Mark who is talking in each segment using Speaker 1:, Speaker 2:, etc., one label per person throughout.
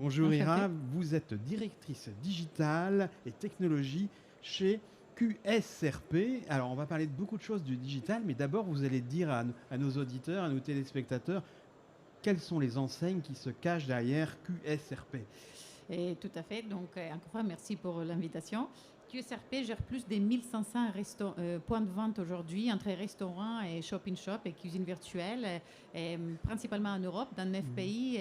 Speaker 1: Bonjour
Speaker 2: Enchantée.
Speaker 1: Ira, vous êtes directrice digitale et technologie chez QSRP. Alors on va parler de beaucoup de choses du digital, mais d'abord vous allez dire à nos auditeurs, à nos téléspectateurs, quelles sont les enseignes qui se cachent derrière QSRP.
Speaker 2: Et tout à fait. Donc, encore une fois, merci pour l'invitation. QSRP gère plus de 1500 points de vente aujourd'hui entre restaurants et shop-in-shop et cuisine virtuelle, principalement en Europe, dans 9 pays,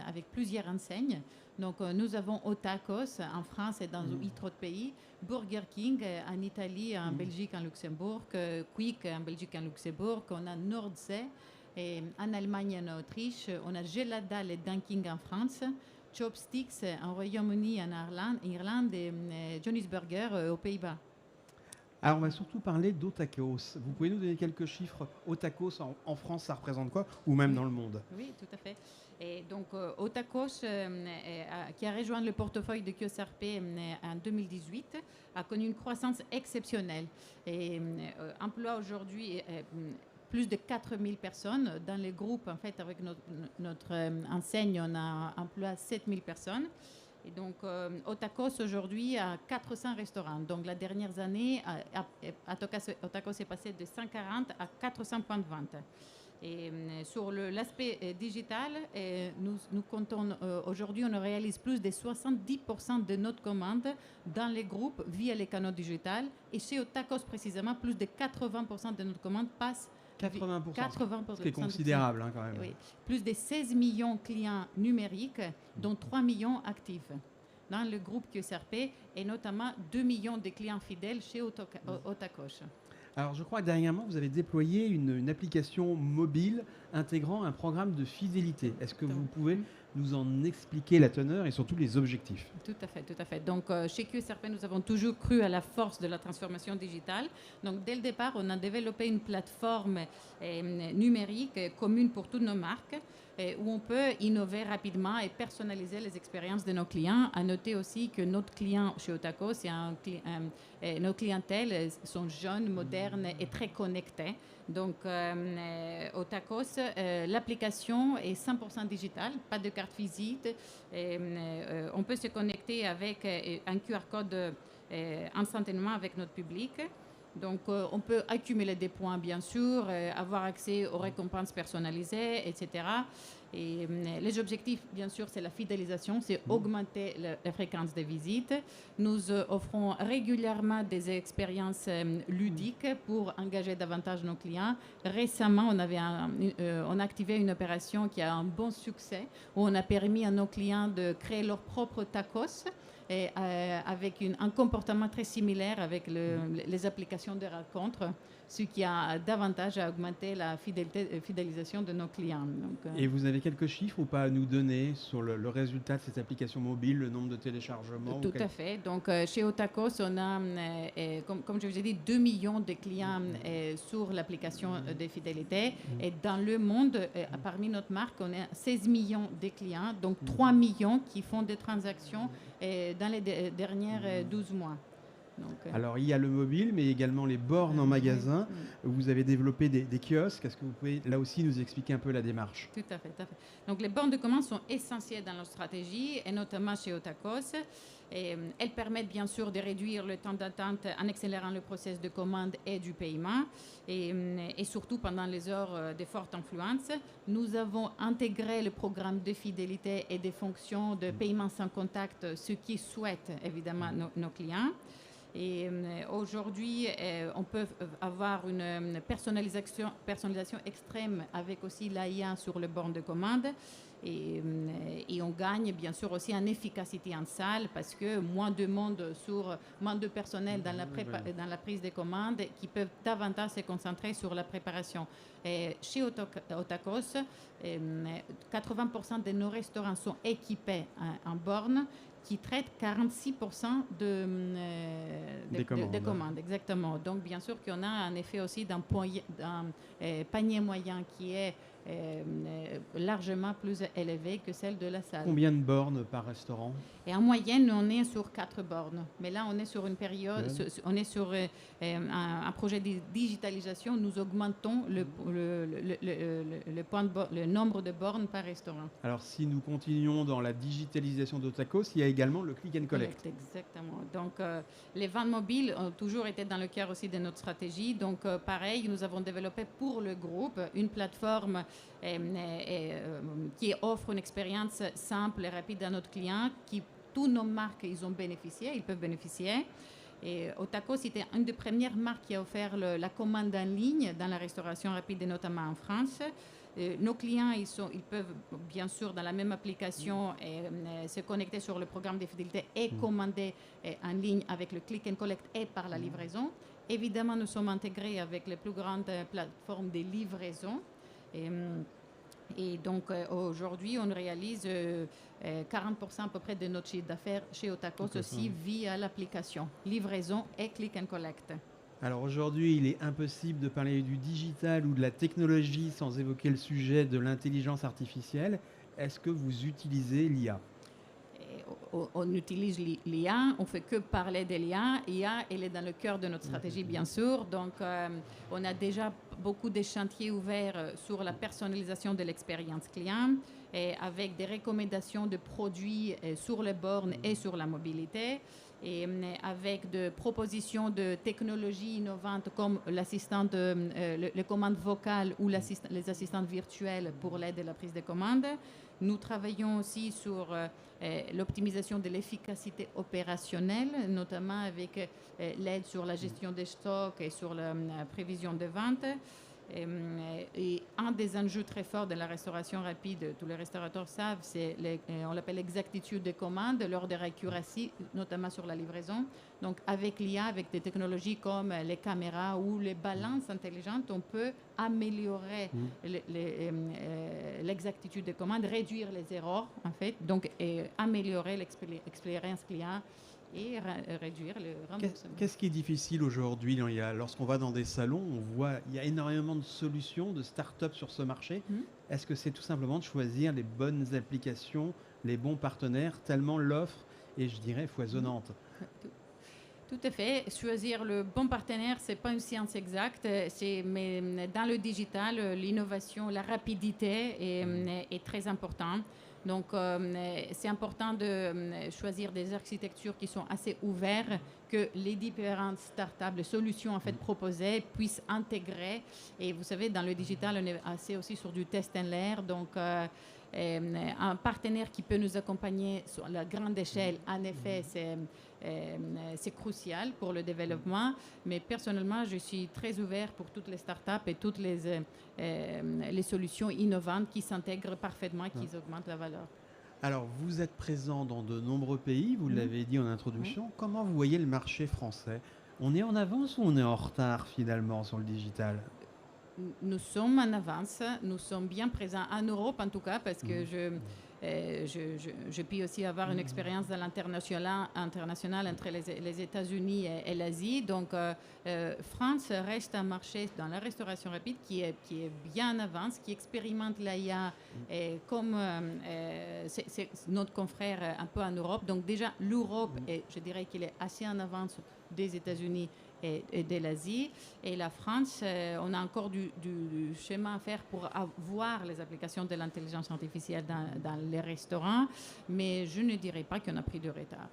Speaker 2: avec plusieurs enseignes. Donc, nous avons Otakos en France et dans 8 autres pays, Burger King en Italie, en Belgique, en Luxembourg, Quick en Belgique, en Luxembourg, on a Nordsee en Allemagne et en Autriche, on a Geladal et Dunking en France, Chopsticks en Royaume-Uni, en Irlande et Johnny's Burger aux Pays-Bas.
Speaker 1: Alors on va surtout parler d'Otakos. Vous pouvez nous donner quelques chiffres? Otakos en France, ça représente quoi? Ou même dans le monde?
Speaker 2: Oui, tout à fait. Et donc, Otakos, qui a rejoint le portefeuille de QSRP en 2018, a connu une croissance exceptionnelle et emploie aujourd'hui plus de 4000 personnes. Dans les groupes, en fait, avec notre enseigne, on a emploie 7000 personnes. Et donc, Otakos aujourd'hui a 400 restaurants. Donc, la dernière année, Otakos est passé de 140 à 400 points de vente. Et sur l'aspect digital, nous comptons aujourd'hui, on réalise plus de 70% de notre commande dans les groupes via les canaux digitaux. Et chez Otakos précisément, plus de 80% de notre commande passe
Speaker 1: 80%, ce qui est considérable quand même.
Speaker 2: Oui. Plus de 16 millions de clients numériques, dont 3 millions actifs dans le groupe QSRP et notamment 2 millions de clients fidèles chez Otakos.
Speaker 1: Alors je crois que dernièrement, vous avez déployé une application mobile intégrant un programme de fidélité. Est-ce que vous pouvez nous en expliquer la teneur et surtout les objectifs?
Speaker 2: Tout à fait, tout à fait. Donc chez QSRP, nous avons toujours cru à la force de la transformation digitale. Donc dès le départ, on a développé une plateforme numérique commune pour toutes nos marques où on peut innover rapidement et personnaliser les expériences de nos clients. À noter aussi que notre client chez Otakos, nos clientèles sont jeunes, modernes et très connectées. Donc, Otakos, l'application est 100% digitale, pas de carte visite. On peut se connecter avec un QR code instantanément avec notre public. Donc, on peut accumuler des points, bien sûr, avoir accès aux récompenses personnalisées, etc. Et les objectifs, bien sûr, c'est la fidélisation, c'est augmenter la fréquence des visites. Nous offrons régulièrement des expériences ludiques pour engager davantage nos clients. Récemment, on a activé une opération qui a un bon succès, où on a permis à nos clients de créer leur propre tacos, et, avec un comportement très similaire avec les applications de rencontres, ce qui a davantage à augmenter la fidélisation de nos clients. Donc,
Speaker 1: et vous avez quelques chiffres ou pas à nous donner sur le résultat de cette application mobile, le nombre de téléchargements?
Speaker 2: Tout à fait. Donc, chez Otakos, on a, comme je vous ai dit, 2 millions de clients sur l'application de fidélité. Et dans le monde, parmi notre marque, on a 16 millions de clients, donc 3 millions qui font des transactions dans les dernières 12 mois. Donc,
Speaker 1: alors, il y a le mobile, mais également les bornes en magasin. Vous avez développé des kiosques. Est-ce que vous pouvez, là aussi, nous expliquer un peu la démarche?
Speaker 2: Tout à fait, tout à fait. Donc, les bornes de commande sont essentielles dans notre stratégie, et notamment chez Otakos. Et, elles permettent bien sûr de réduire le temps d'attente en accélérant le processus de commande et du paiement. Et surtout, pendant les heures de forte influence, nous avons intégré le programme de fidélité et des fonctions de paiement sans contact, ce qui souhaitent évidemment nos clients. Et aujourd'hui, on peut avoir une personnalisation extrême avec aussi l'AIA sur le borne de commande. Et on gagne bien sûr aussi en efficacité en salle parce que moins de monde moins de personnel dans la prise de commandes qui peuvent davantage se concentrer sur la préparation. Et chez Otakos, 80% de nos restaurants sont équipés en borne qui traite 46% des commandes. Exactement. Donc, bien sûr qu'on a un effet aussi d'un panier moyen qui est largement plus élevée que celle de la salle.
Speaker 1: Combien de bornes par restaurant?
Speaker 2: Et en moyenne, on est sur 4 bornes. Mais là, on est sur une période, on est sur un projet de digitalisation. Nous augmentons le nombre de bornes par restaurant.
Speaker 1: Alors, si nous continuons dans la digitalisation d'Otakos, il y a également le click and collect.
Speaker 2: Exactement. Donc, les ventes mobiles ont toujours été dans le cœur aussi de notre stratégie. Donc, pareil, nous avons développé pour le groupe une plateforme qui offre une expérience simple et rapide à notre client, qui tous nos marques ils peuvent bénéficier. Et Otakos c'était une des premières marques qui a offert la commande en ligne dans la restauration rapide, et notamment en France. Nos clients, ils peuvent bien sûr dans la même application se connecter sur le programme de fidélité et commander en ligne avec le click and collect et par la livraison. Évidemment, nous sommes intégrés avec les plus grandes plateformes de livraison. Et donc, aujourd'hui, on réalise 40% à peu près de notre chiffre d'affaires chez Otakos aussi via l'application, livraison et click and collect.
Speaker 1: Alors aujourd'hui, il est impossible de parler du digital ou de la technologie sans évoquer le sujet de l'intelligence artificielle. Est-ce que vous utilisez l'IA?
Speaker 2: On utilise l'IA, on ne fait que parler de l'IA. L'IA, elle est dans le cœur de notre stratégie, bien sûr. Donc, on a déjà beaucoup de chantiers ouverts sur la personnalisation de l'expérience client, et avec des recommandations de produits sur les bornes et sur la mobilité, et avec des propositions de technologies innovantes comme les commandes vocales ou les assistantes virtuelles pour l'aide à la prise de commande. Nous travaillons aussi sur l'optimisation de l'efficacité opérationnelle, notamment avec l'aide sur la gestion des stocks et sur la prévision de vente. Et un des enjeux très forts de la restauration rapide, tous les restaurateurs savent, on l'appelle l'exactitude des commandes, l'order accuracy, notamment sur la livraison. Donc avec l'IA, avec des technologies comme les caméras ou les balances intelligentes, on peut améliorer l'exactitude des commandes, réduire les erreurs en fait, donc améliorer l'expérience client et réduire le remboursement.
Speaker 1: Qu'est-ce qui est difficile aujourd'hui? Lorsqu'on va dans des salons, on voit il y a énormément de solutions, de start-up sur ce marché. Est-ce que c'est tout simplement de choisir les bonnes applications, les bons partenaires, tellement l'offre est, je dirais, foisonnante?
Speaker 2: Tout à fait. Choisir le bon partenaire, ce n'est pas une science exacte, mais dans le digital, l'innovation, la rapidité est très importante. Donc, c'est important de choisir des architectures qui sont assez ouvertes, que les différentes startups, les solutions en fait proposées puissent intégrer. Et vous savez, dans le digital, on est assez aussi sur du test and learn. Donc, un partenaire qui peut nous accompagner sur la grande échelle, en effet, c'est crucial pour le développement. Mais personnellement, je suis très ouvert pour toutes les startups et toutes les solutions innovantes qui s'intègrent parfaitement et qui augmentent la valeur.
Speaker 1: Alors, vous êtes présent dans de nombreux pays, vous l'avez dit en introduction. Comment vous voyez le marché français? On est en avance ou on est en retard finalement sur le digital?
Speaker 2: Nous sommes en avance, nous sommes bien présents en Europe en tout cas, parce que je peux aussi avoir une expérience dans l'international entre les États-Unis et l'Asie. Donc, France reste un marché dans la restauration rapide qui est bien en avance, qui expérimente l'IA comme c'est notre confrère un peu en Europe. Donc déjà, l'Europe, je dirais qu'il est assez en avance des États-Unis et de l'Asie. Et la France, on a encore du chemin à faire pour avoir les applications de l'intelligence artificielle dans les restaurants, mais je ne dirais pas qu'on a pris de retard.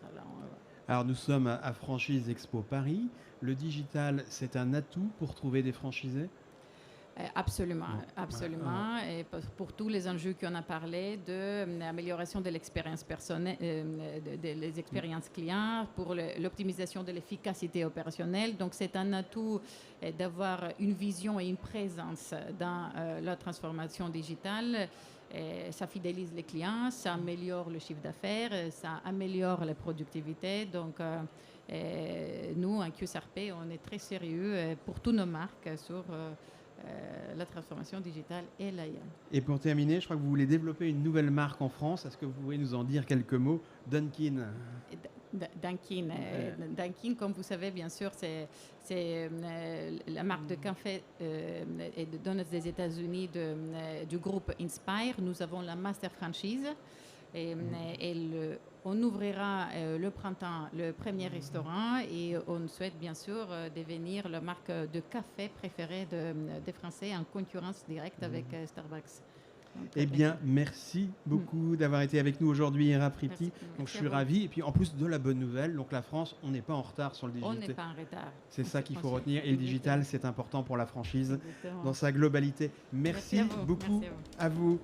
Speaker 1: Alors nous sommes à Franchise Expo Paris. Le digital, c'est un atout pour trouver des franchisés?
Speaker 2: Absolument, absolument. Et pour tous les enjeux qu'on a parlé, de l'amélioration de l'expérience personnelle, des expériences clients, pour l'optimisation de l'efficacité opérationnelle. Donc, c'est un atout d'avoir une vision et une présence dans la transformation digitale. Ça fidélise les clients, ça améliore le chiffre d'affaires, ça améliore la productivité. Donc, nous, en QSRP, on est très sérieux pour toutes nos marques sur la transformation digitale et l'IA.
Speaker 1: Et pour terminer, je crois que vous voulez développer une nouvelle marque en France. Est-ce que vous pouvez nous en dire quelques mots? Dunkin.
Speaker 2: Dunkin'. Dunkin', comme vous savez, bien sûr, c'est la marque de café et de donuts des États-Unis du groupe Inspire. Nous avons la master franchise. On ouvrira le printemps le premier restaurant et on souhaite bien sûr devenir la marque de café préférée des Français en concurrence directe avec Starbucks. Donc,
Speaker 1: Eh bien, merci beaucoup d'avoir été avec nous aujourd'hui, Hera Priti. Donc, je suis ravi. Et puis, en plus de la bonne nouvelle, donc la France, on n'est pas en retard sur le digital.
Speaker 2: On n'est pas en retard.
Speaker 1: C'est ça qu'il faut retenir. Et le digital, c'est important pour la franchise
Speaker 2: Exactement.
Speaker 1: dans sa globalité. Merci beaucoup
Speaker 2: Merci à vous.
Speaker 1: à vous.